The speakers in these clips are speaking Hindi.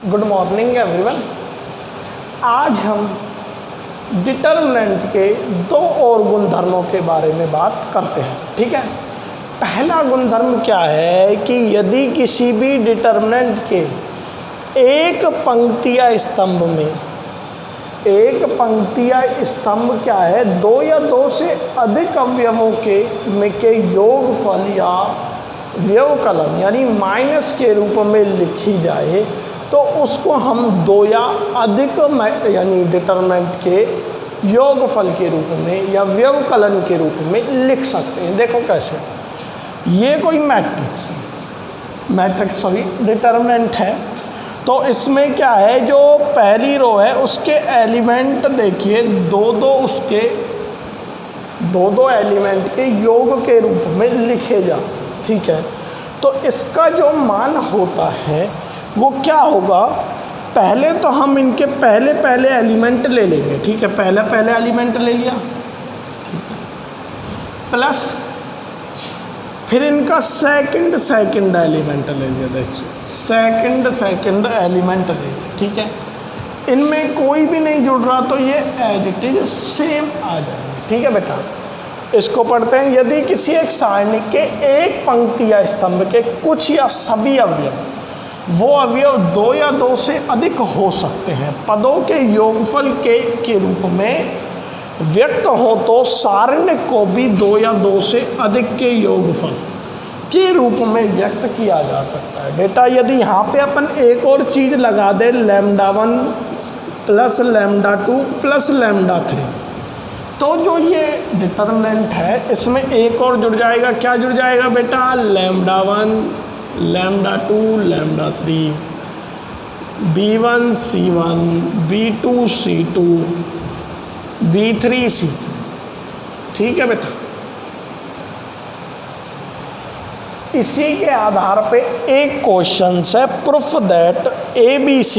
Good morning everyone. आज हम डिटर्मिनेंट के दो और गुणधर्मों के बारे में बात करते हैं। ठीक है, पहला गुणधर्म क्या है कि यदि किसी भी डिटर्मिनेंट के एक पंक्ति या स्तंभ में क्या है, दो या दो से अधिक अवयवों के योगफल या व्यवकलन यानी माइनस के रूप में लिखी जाए तो उसको हम दो या अधिक यानी डिटर्मिनेंट के योगफल के रूप में या व्यवकलन के रूप में लिख सकते हैं। देखो कैसे, ये कोई डिटर्मिनेंट है, तो इसमें क्या है, जो पहली रो है उसके एलिमेंट देखिए दो एलिमेंट के योग के रूप में लिखे जा। ठीक है, तो इसका जो मान होता है वो क्या होगा, पहले तो हम इनके पहले एलिमेंट ले लेंगे। ठीक है, पहले एलिमेंट ले लिया, ठीक है, प्लस फिर इनका सेकंड एलिमेंट ले लिया। देखिए सेकंड एलिमेंट ले लिया। ठीक है, इनमें कोई भी नहीं जुड़ रहा तो ये एज इट इज सेम आ जाएगा। ठीक है बेटा, इसको पढ़ते हैं। यदि किसी एक सारणी के एक पंक्ति या स्तंभ के कुछ या सभी अवयव, वो अवयव दो या दो से अधिक हो सकते हैं, पदों के योगफल के रूप में व्यक्त हो तो सारण्य को भी दो या दो से अधिक के योगफल के रूप में व्यक्त किया जा सकता है। बेटा यदि यहाँ पे अपन एक और चीज़ लगा दे, λ1 प्लस λ2 प्लस λ3, तो जो ये डिटर्मिनेंट है इसमें एक और जुड़ जाएगा। क्या जुड़ जाएगा बेटा, λ1 λ2 λ3, b1 c1 b2 c2 b3 c3। ठीक है बेटा, इसी के आधार पे एक क्वेश्चन है, प्रूफ दैट ABC,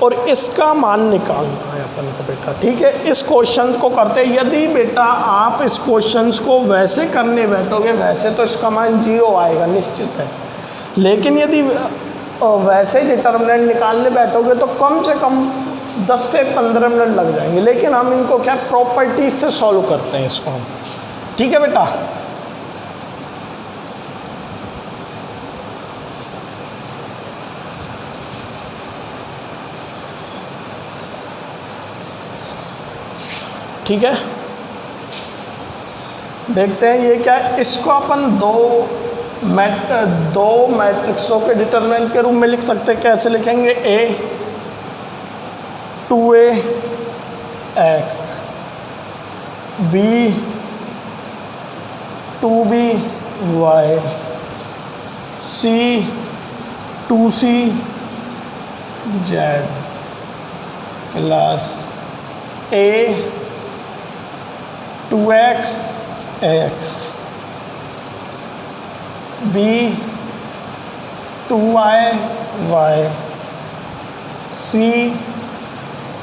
और इसका मान निकालना है अपन को बेटा। ठीक है, इस क्वेश्चन को करते हैं। यदि बेटा आप इस क्वेश्चन को वैसे करने बैठोगे, वैसे तो इसका मान 0 आएगा निश्चित है, लेकिन यदि वैसे डिटर्मिनेंट निकालने बैठोगे तो कम से कम 10 से 15 मिनट लग जाएंगे। लेकिन हम इनको क्या प्रॉपर्टीज से सॉल्व करते हैं इसको हम। ठीक है बेटा, ठीक है, देखते हैं ये क्या है। इसको अपन दो मैट्रिक्सों के डिटर्मिनेंट के रूप में लिख सकते हैं। कैसे लिखेंगे, A 2A x, B 2B y, C 2C z plus A 2x x, B 2y y, C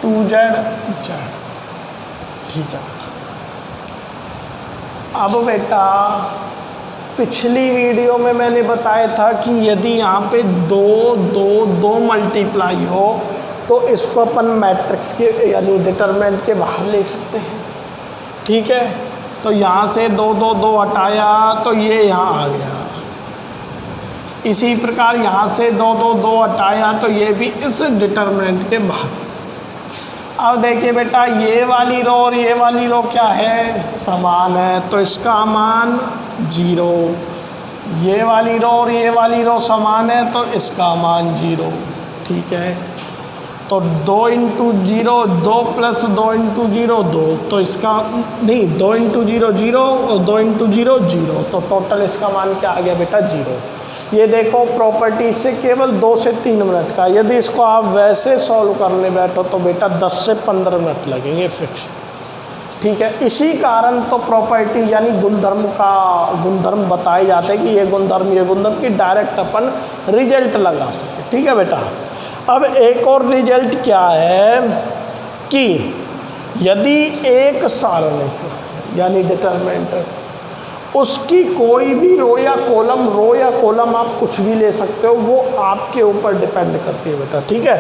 2z z। ठीक है, अब बेटा पिछली वीडियो में मैंने बताया था कि यदि यहाँ पे दो मल्टीप्लाई हो तो इसको अपन मैट्रिक्स के यानी डिटर्मिनेंट के बाहर ले सकते हैं। ठीक है, तो यहाँ से दो हटाया तो ये यहाँ आ गया। इसी प्रकार यहाँ से दो हटाया तो ये भी इस डिटर्मिनेंट के बाहर। अब देखिए बेटा, ये वाली रो और ये वाली रो क्या है, समान है, तो इसका मान 0। ये वाली रो और ये वाली रो समान है तो इसका मान 0। ठीक है, तो 2 × 0 2 प्लस 2 × 0 2, तो इसका नहीं 2 × 0 0 और 2 × 0 0, तो टोटल इसका मान क्या आ गया बेटा, 0। ये देखो प्रॉपर्टी से केवल 2 से 3 मिनट का। यदि इसको आप वैसे सॉल्व करने बैठो तो बेटा 10 से 15 मिनट लगेंगे फिक्स। ठीक है, इसी कारण तो प्रॉपर्टी यानी गुणधर्म बताए जाते हैं कि ये गुणधर्म की डायरेक्ट अपन रिजल्ट लगा सके। ठीक है बेटा, अब एक और रिजल्ट क्या है कि यदि एक सारणिक यानी डिटर्मिनेंट उसकी कोई भी रो या कॉलम आप कुछ भी ले सकते हो, वो आपके ऊपर डिपेंड करती है बेटा, ठीक है।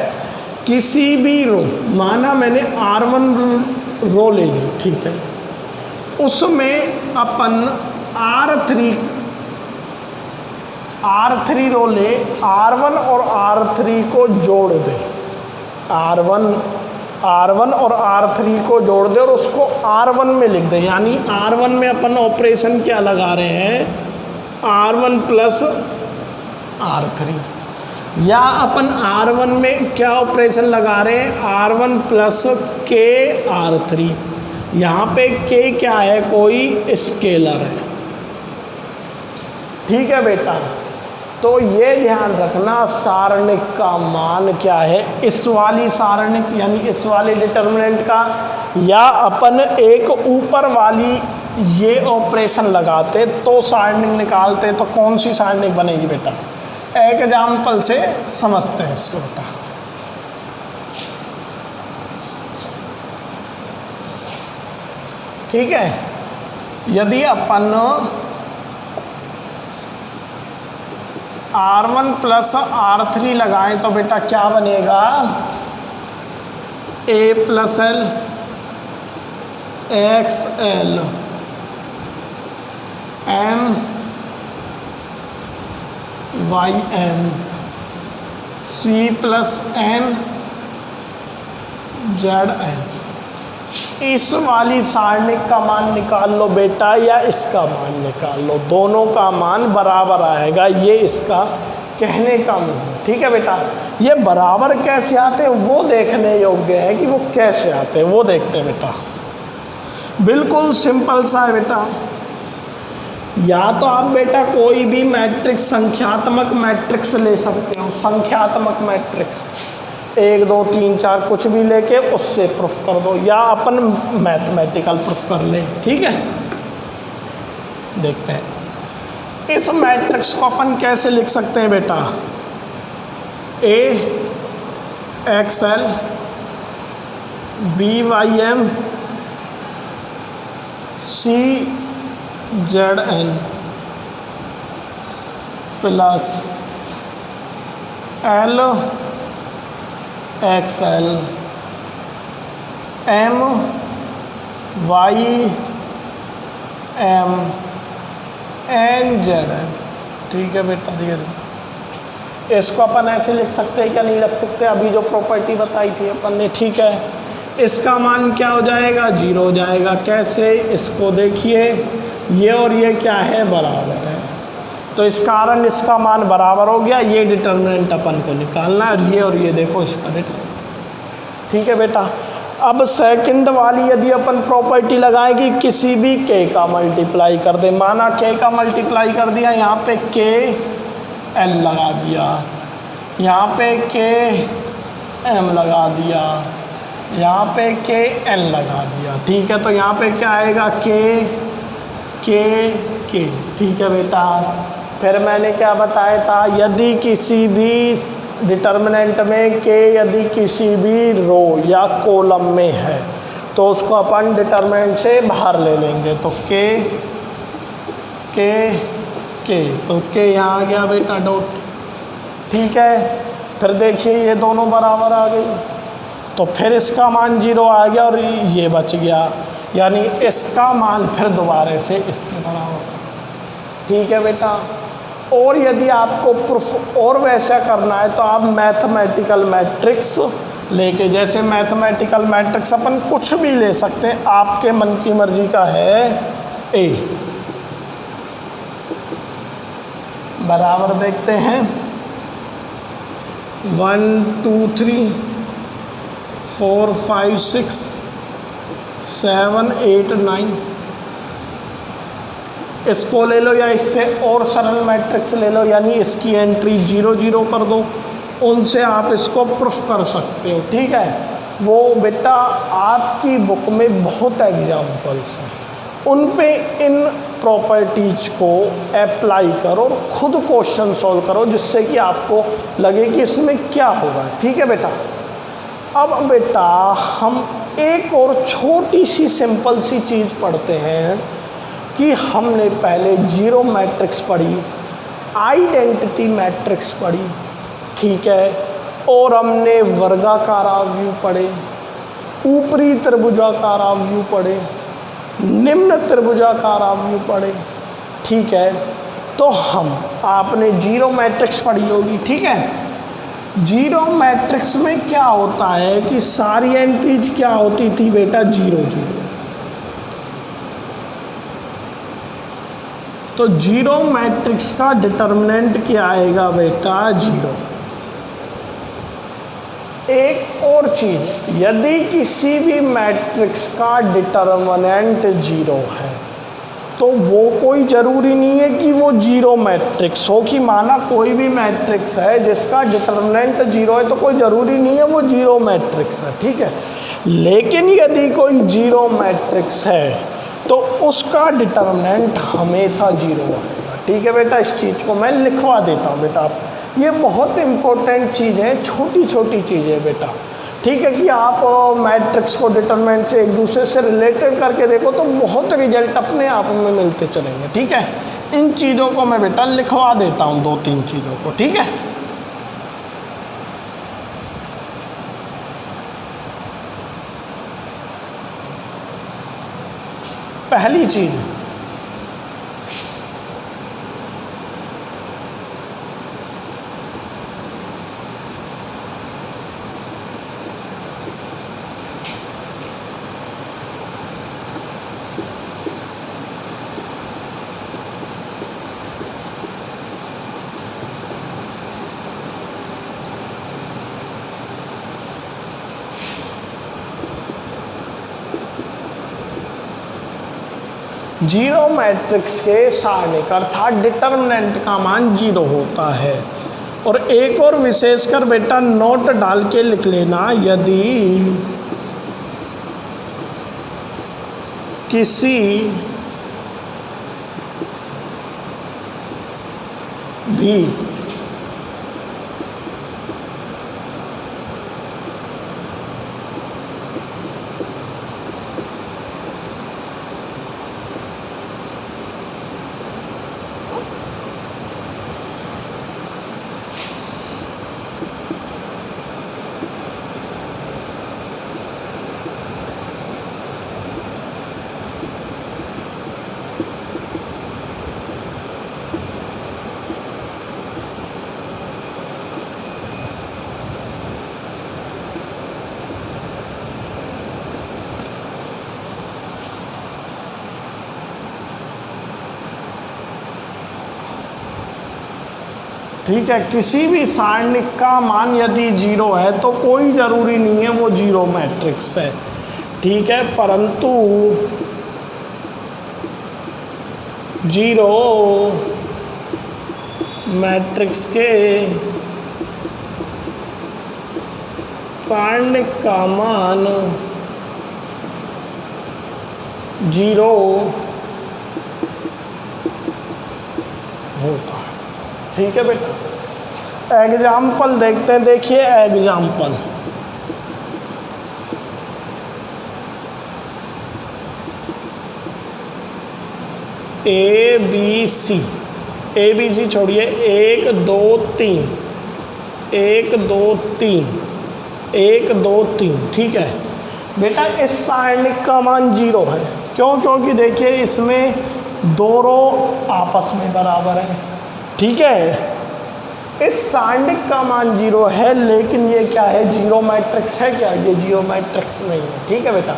किसी भी रो, माना मैंने R1 रो ले ली, ठीक है, उसमें अपन R3 रो ले, R1 और R3 को जोड़ दे, R1 और R3 को जोड़ दे और उसको R1 में लिख दे। यानी R1 में अपन ऑपरेशन क्या लगा रहे हैं, R1 प्लस R3, या अपन R1 में क्या ऑपरेशन लगा रहे हैं, R1 प्लस K R3। यहाँ पे K क्या है, कोई स्केलर है, ठीक है बेटा। तो ये ध्यान रखना सारणिक का मान क्या है, इस वाली सारणिक यानी इस वाले डिटर्मिनेंट का, या अपन एक ऊपर वाली ये ऑपरेशन लगाते तो सारणिक निकालते, तो कौन सी सारणिक बनेगी बेटा, एक एग्जाम्पल से समझते हैं इसको बेटा। ठीक है, यदि अपन R1 प्लस R3 लगाएं तो बेटा क्या बनेगा, A plus L XL M YM C plus N ZN। इस वाली सारणिक का मान निकाल लो बेटा, या इसका मान निकाल लो, दोनों का मान बराबर आएगा। ये इसका कहने का मतलब, ठीक है बेटा। ये बराबर कैसे आते हैं वो देखने योग्य है कि वो कैसे आते हैं, वो देखते हैं बेटा। बिल्कुल सिंपल सा है बेटा। या तो आप बेटा कोई भी मैट्रिक्स, संख्यात्मक मैट्रिक्स ले सकते हो, संख्यात्मक मैट्रिक्स 1 2 3 4 कुछ भी लेके उससे प्रूफ कर दो, या अपन मैथमेटिकल प्रूफ कर ले, ठीक है। देखते हैं इस मैट्रिक्स को अपन कैसे लिख सकते हैं बेटा, A XL B YM C ZN plus L XL M Y M N ZN। ठीक है बेटा, ठीक है। इसको अपन ऐसे लिख सकते हैं क्या, नहीं लिख सकते, अभी जो प्रॉपर्टी बताई थी अपन ने, ठीक है। इसका मान क्या हो जाएगा, 0 हो जाएगा। कैसे, इसको देखिए, ये और ये क्या है, बराबर है, तो इस कारण इसका मान बराबर हो गया। ये डिटर्मिनेंट अपन को निकालना है, ये और ये देखो इसका डिटर्मिनेंट, ठीक है बेटा। अब सेकंड वाली यदि अपन प्रॉपर्टी लगाएंगे, किसी भी k का मल्टीप्लाई कर दे, माना k का मल्टीप्लाई कर दिया, यहाँ पे k l लगा दिया, यहाँ पे k m लगा दिया, यहाँ पे k n लगा दिया, ठीक है। तो यहाँ पे क्या आएगा, k, ठीक है बेटा। फिर मैंने क्या बताया था, यदि किसी भी डिटर्मिनेंट में k यदि किसी भी रो या कॉलम में है तो उसको अपन डिटर्मिनेंट से बाहर ले लेंगे। तो k, तो k यहाँ आ गया बेटा, डॉट, ठीक है। फिर देखिए ये दोनों बराबर आ गई, तो फिर इसका मान 0 आ गया और ये बच गया, यानी इसका मान फिर दोबारा से इसके बराबर, ठीक है बेटा। और यदि आपको प्रूफ और वैसा करना है तो आप मैथमेटिकल मैट्रिक्स लेके, जैसे मैथमेटिकल मैट्रिक्स अपन कुछ भी ले सकते हैं, आपके मन की मर्जी का है। A बराबर देखते हैं 1 2 3 4 5 6 7 8 9। इसको ले लो, या इससे और सरल मैट्रिक्स ले लो, यानी इसकी एंट्री 0 0 कर दो, उनसे आप इसको प्रूफ कर सकते हो, ठीक है। वो बेटा आपकी बुक में बहुत एग्जाम्पल्स हैं, उन पे इन प्रॉपर्टीज को अप्लाई करो और खुद क्वेश्चन सॉल्व करो, जिससे कि आपको लगे कि इसमें क्या होगा, ठीक है बेटा। अब बेटा हम एक और छोटी सी सिंपल सी चीज़ पढ़ते हैं, कि हमने पहले जीरो मैट्रिक्स पढ़ी, आइडेंटिटी मैट्रिक्स पढ़ी, ठीक है, और हमने वर्गाकार आव्यूह पढ़े, ऊपरी त्रिभुजाकार आव्यूह पढ़े, निम्न त्रिभुजाकार आव्यूह पढ़े, ठीक है। तो हम आपने जीरो मैट्रिक्स पढ़ी होगी, ठीक है। जीरो मैट्रिक्स में क्या होता है कि सारी एंट्रीज क्या होती थी बेटा, जीरो जीरो। तो जीरो मैट्रिक्स का डिटर्मिनेंट क्या आएगा बेटा, जीरो। एक और चीज, यदि किसी भी मैट्रिक्स का डिटर्मिनेंट जीरो है तो वो कोई ज़रूरी नहीं है कि वो जीरो मैट्रिक्स हो, कि माना कोई भी मैट्रिक्स है जिसका डिटर्मिनेंट जीरो है तो कोई ज़रूरी नहीं है वो जीरो मैट्रिक्स है, ठीक है। लेकिन यदि कोई जीरो मैट्रिक्स है तो उसका डिटर्मिनेंट हमेशा जीरो आएगा, ठीक है बेटा। इस चीज़ को मैं लिखवा देता हूँ बेटा, ये बहुत इम्पोर्टेंट चीज़ है, छोटी छोटी चीज़ें बेटा, ठीक है। कि आप मैट्रिक्स को डिटरमिनेंट से एक दूसरे से रिलेटेड करके देखो तो बहुत रिजल्ट अपने आप में मिलते चलेंगे, ठीक है। इन चीज़ों को मैं बेटा लिखवा देता हूँ, दो तीन चीज़ों को, ठीक है। पहली चीज़, जीरो मैट्रिक्स के सारणिक अर्थात डिटर्मिनेंट का मान जीरो होता है। और एक और विशेषकर बेटा नोट डाल के लिख लेना, यदि किसी भी ठीक है, किसी भी सारणिक का मान यदि जीरो है तो कोई ज़रूरी नहीं है वो जीरो मैट्रिक्स है, ठीक है। परंतु जीरो मैट्रिक्स के सारणिक का मान जीरो होता है, ठीक है बेटा। एग्जाम्पल देखते हैं, देखिए एग्जाम्पल, ए बी सी छोड़िए, 1 2 3 1 2 3 1 2 3, ठीक है बेटा। इस सारणिक का मान जीरो है, क्यों? क्योंकि देखिए इसमें दो रो आपस में बराबर है, ठीक है। इस सारणिक का मान जीरो है, लेकिन ये क्या है, जीरो मैट्रिक्स है क्या? ये जीरो मैट्रिक्स नहीं है, ठीक है बेटा।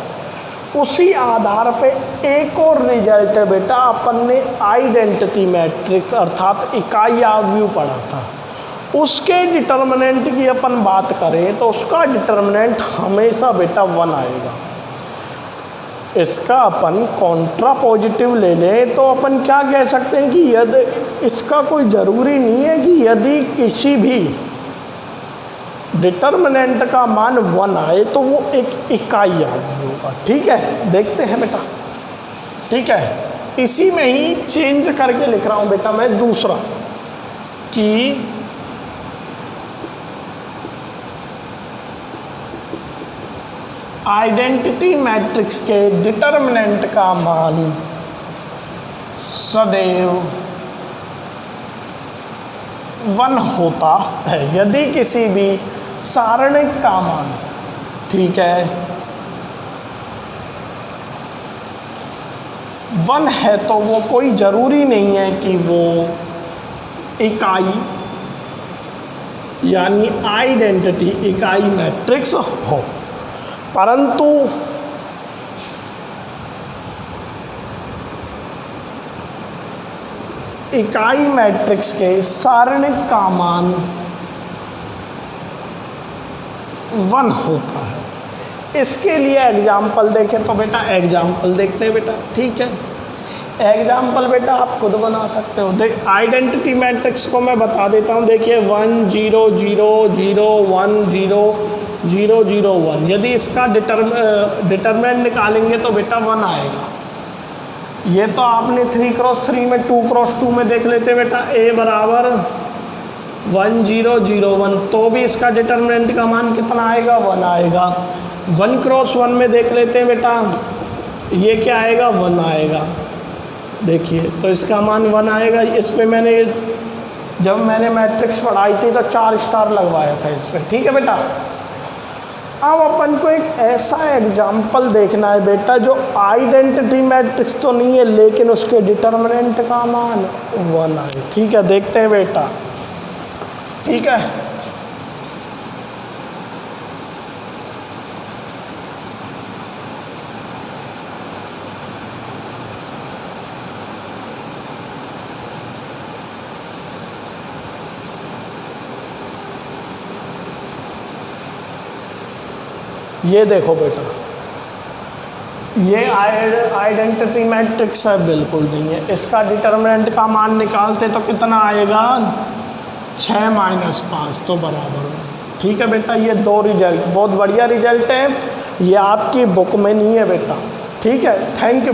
उसी आधार पे एक और रिजल्ट है बेटा, अपन ने आइडेंटिटी मैट्रिक्स अर्थात इकाई आव्यूह पढ़ा था, उसके डिटर्मिनेंट की अपन बात करें तो उसका डिटर्मिनेंट हमेशा बेटा 1 आएगा। इसका अपन कॉन्ट्रा पॉजिटिव ले लें तो अपन क्या कह सकते हैं कि यदि इसका कोई ज़रूरी नहीं है कि यदि किसी भी डिटर्मिनेंट का मान 1 आए तो वो एक इकाई आव्यूह होगा, ठीक है। देखते हैं बेटा, ठीक है। इसी में ही चेंज करके लिख रहा हूँ बेटा मैं दूसरा, कि आइडेंटिटी मैट्रिक्स के डिटर्मिनेंट का मान सदैव 1 होता है यदि किसी भी सारणिक का मान, ठीक है, 1 है तो वो कोई ज़रूरी नहीं है कि वो इकाई यानी आइडेंटिटी इकाई मैट्रिक्स हो, परंतु इकाई मैट्रिक्स के सारणिक का मान 1 होता है। इसके लिए एग्जाम्पल देखें तो बेटा एग्जाम्पल देखते हैं बेटा, ठीक है। एग्जाम्पल बेटा आप खुद बना सकते हो। देख आइडेंटिटी मैट्रिक्स को मैं बता देता हूँ। देखिए 1 0 0 0 1 0 0 0 1, यदि इसका डिटरमिनेंट निकालेंगे तो बेटा 1 आएगा। ये तो आपने 3x3 में 2x2 में देख लेते बेटा, a बराबर 1 0 0 1, तो भी इसका डिटरमिनेंट का मान कितना आएगा, 1 आएगा। 1x1 में देख लेते हैं बेटा, ये क्या आएगा, 1 आएगा। देखिए तो इसका मान 1 आएगा। इस पे मैंने जब मैंने मैट्रिक्स पढ़ाई थी तो 4 स्टार लगवाया था इस पर, ठीक है बेटा। अब अपन को एक ऐसा एग्जाम्पल देखना है बेटा जो आइडेंटिटी मैट्रिक्स तो नहीं है लेकिन उसके डिटरमिनेंट का मान 1 आए, ठीक है। देखते हैं बेटा, ठीक है। ये देखो बेटा, ये आइडेंटिटी मैट्रिक्स है, बिल्कुल नहीं है। इसका डिटरमिनेंट का मान निकालते तो कितना आएगा, 6 - 5 तो बराबर, ठीक है बेटा। ये 2 रिजल्ट बहुत बढ़िया रिजल्ट है, ये आपकी बुक में नहीं है बेटा, ठीक है। Thank you.